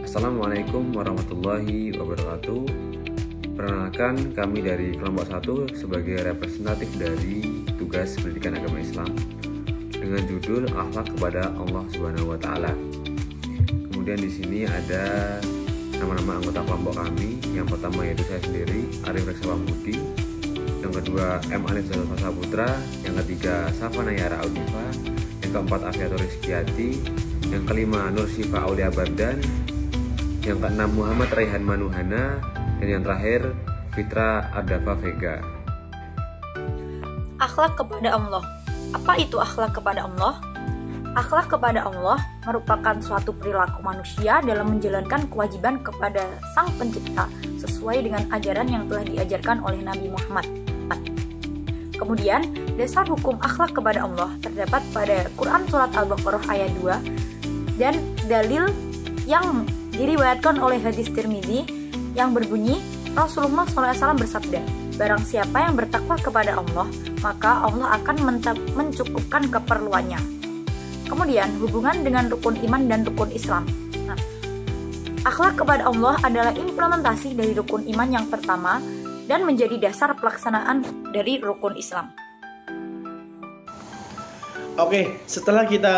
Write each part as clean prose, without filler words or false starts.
Assalamualaikum warahmatullahi wabarakatuh. Perkenalkan, kami dari kelompok 1 sebagai representatif dari tugas pendidikan agama Islam dengan judul Akhlak kepada Allah Subhanahu wa taala. Kemudian di sini ada nama-nama anggota kelompok kami. Yang pertama yaitu saya sendiri, Arif Reksa Pambudi. Yang kedua, M. Alif Zalfa Saputra. Yang ketiga, Safa Nayara Audifa. Yang keempat, Afiatur Rizkyati. Yang kelima, Nur Syifa Aulia Bardan. Yang keenam, Muhammad Raihan Manuhana. Dan yang terakhir, Fitra Ardafa Vega. Akhlak kepada Allah. Apa itu akhlak kepada Allah? Akhlak kepada Allah merupakan suatu perilaku manusia dalam menjalankan kewajiban kepada Sang Pencipta sesuai dengan ajaran yang telah diajarkan oleh Nabi Muhammad. Kemudian, dasar hukum akhlak kepada Allah terdapat pada Quran Surat Al-Baqarah ayat 2 dan dalil yang diriwayatkan oleh hadis Tirmidzi yang berbunyi, Rasulullah SAW bersabda, barang siapa yang bertakwa kepada Allah, maka Allah akan mencukupkan keperluannya. Kemudian, hubungan dengan rukun iman dan rukun Islam. Akhlak kepada Allah adalah implementasi dari rukun iman yang pertama dan menjadi dasar pelaksanaan dari rukun Islam. Oke, setelah kita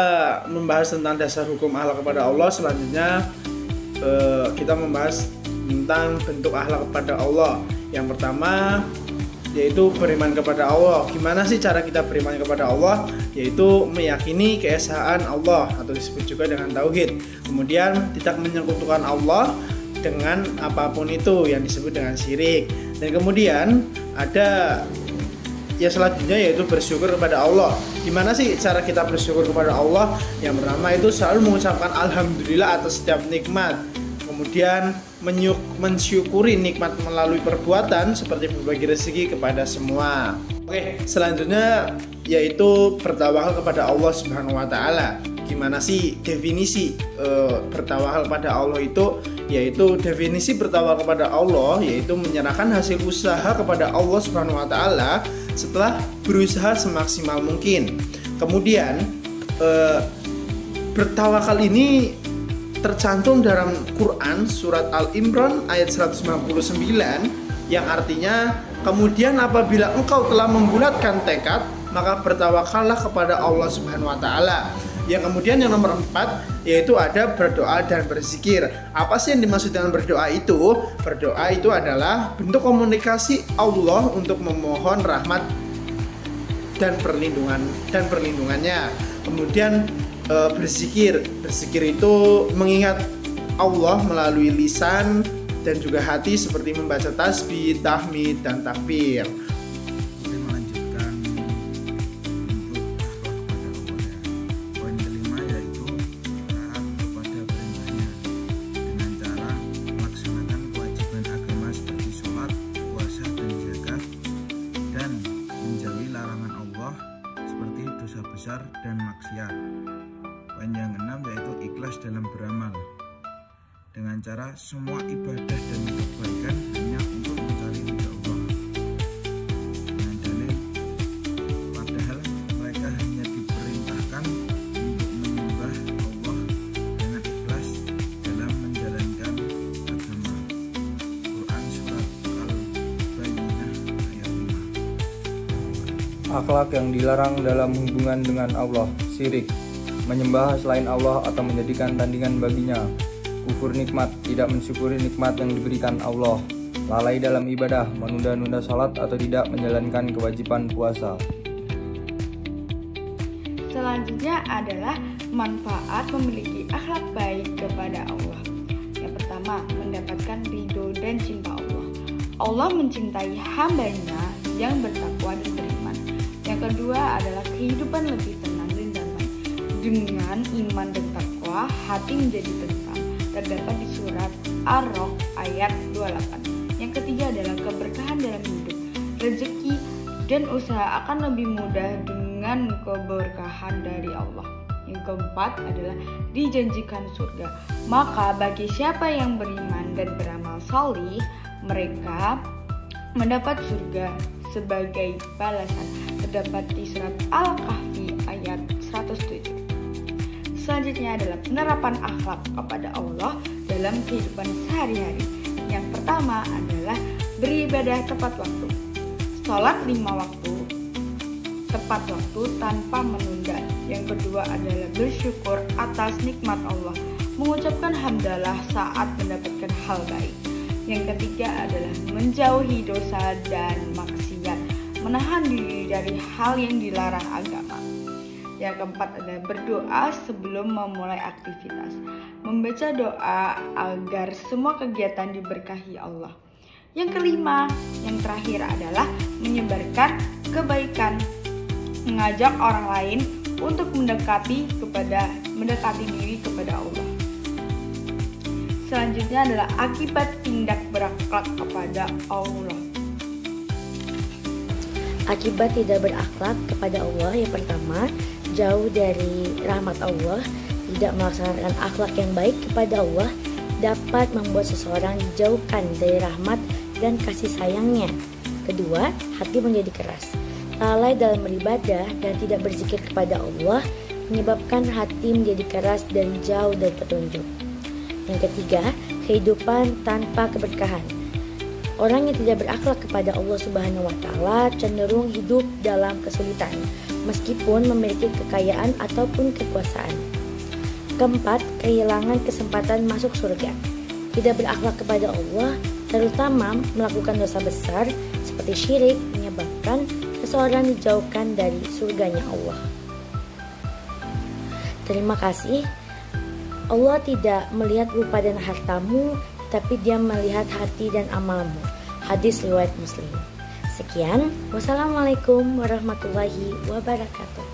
membahas tentang dasar hukum akhlak kepada Allah, selanjutnya kita membahas tentang bentuk akhlak kepada Allah. Yang pertama yaitu beriman kepada Allah. Gimana sih cara kita beriman kepada Allah? Yaitu meyakini keesaan Allah atau disebut juga dengan tauhid. Kemudian tidak menyekutukan Allah dengan apapun itu yang disebut dengan syirik. Dan kemudian ada selanjutnya yaitu bersyukur kepada Allah. Gimana sih cara kita bersyukur kepada Allah? Yang pertama itu selalu mengucapkan alhamdulillah atas setiap nikmat. Kemudian mensyukuri nikmat melalui perbuatan seperti berbagi rezeki kepada semua. Oke, selanjutnya yaitu bertawakal kepada Allah Subhanahu wa taala. Gimana sih definisi bertawakal kepada Allah itu? Yaitu definisi bertawakal kepada Allah yaitu menyerahkan hasil usaha kepada Allah Subhanahu wa taala setelah berusaha semaksimal mungkin. Kemudian bertawakal ini tercantum dalam Quran surat Al-Imran ayat 199 yang artinya, kemudian apabila engkau telah membulatkan tekad, maka bertawakallah kepada Allah Subhanahu wa taala. Yang kemudian yang nomor 4 yaitu ada berdoa dan berzikir. Apa sih yang dimaksud dengan berdoa itu? Berdoa itu adalah bentuk komunikasi Allah untuk memohon rahmat dan perlindungannya. Kemudian berzikir itu mengingat Allah melalui lisan dan juga hati seperti membaca tasbih, tahmid, dan takbir. Besar dan maksiat. Poin yang keenam yaitu ikhlas dalam beramal dengan cara semua ibadah dan kebaikan hanya untuk mencari ridha Allah. Dengan dalil padahal mereka hanya diperintahkan untuk menyembah Allah dengan ikhlas dalam menjalankan agama. Quran surat Al-Bayyinah ayat 5. Akhlak yang dilarang dalam hubungan dengan Allah, syirik, menyembah selain Allah atau menjadikan tandingan baginya, kufur nikmat, tidak mensyukuri nikmat yang diberikan Allah, lalai dalam ibadah, menunda-nunda salat atau tidak menjalankan kewajiban puasa. Selanjutnya adalah manfaat memiliki akhlak baik kepada Allah. Yang pertama, mendapatkan ridho dan cinta Allah. Allah mencintai hambanya yang bertakwa dan beriman. Yang kedua adalah kehidupan lebih tenang dan damai. Dengan iman dan takwa, hati menjadi tentram. Terdapat di surat Ar-Ra'd ayat 28. Yang ketiga adalah keberkahan dalam hidup. Rezeki dan usaha akan lebih mudah dengan keberkahan dari Allah. Yang keempat adalah dijanjikan surga. Maka bagi siapa yang beriman dan beramal salih, mereka mendapat surga sebagai balasan. Terdapat di surat Al-Kahfi ayat 107. Selanjutnya adalah penerapan akhlak kepada Allah dalam dalam kehidupan sehari-hari. Yang pertama adalah beribadah tepat waktu. Sholat 5 waktu tepat waktu tanpa menunda. Yang kedua adalah bersyukur atas nikmat Allah, mengucapkan hamdalah saat mendapatkan hal baik. Yang ketiga adalah menjauhi dosa dan maksiat, menahan diri dari hal yang dilarang agama. Yang keempat adalah berdoa sebelum memulai aktivitas, membaca doa agar semua kegiatan diberkahi Allah. Yang kelima, yang terakhir adalah menyebarkan kebaikan, mengajak orang lain untuk mendekati diri kepada Allah. Selanjutnya adalah akibat tindak berakhlak kepada Allah. Akibat tidak berakhlak kepada Allah, yang pertama, jauh dari rahmat Allah. Tidak melaksanakan akhlak yang baik kepada Allah dapat membuat seseorang dijauhkan dari rahmat dan kasih sayangnya. Kedua, hati menjadi keras, lalai dalam beribadah dan tidak berzikir kepada Allah menyebabkan hati menjadi keras dan jauh dari petunjuk. Yang ketiga, kehidupan tanpa keberkahan. Orang yang tidak berakhlak kepada Allah Subhanahu wa Ta'ala cenderung hidup dalam kesulitan, meskipun memiliki kekayaan ataupun kekuasaan. Keempat, kehilangan kesempatan masuk surga. Tidak berakhlak kepada Allah, terutama melakukan dosa besar seperti syirik, menyebabkan seseorang dijauhkan dari surganya Allah. Terima kasih. Allah tidak melihat rupa dan hartamu, tapi Dia melihat hati dan amalmu. Hadis riwayat Muslim. Sekian, wassalamualaikum warahmatullahi wabarakatuh.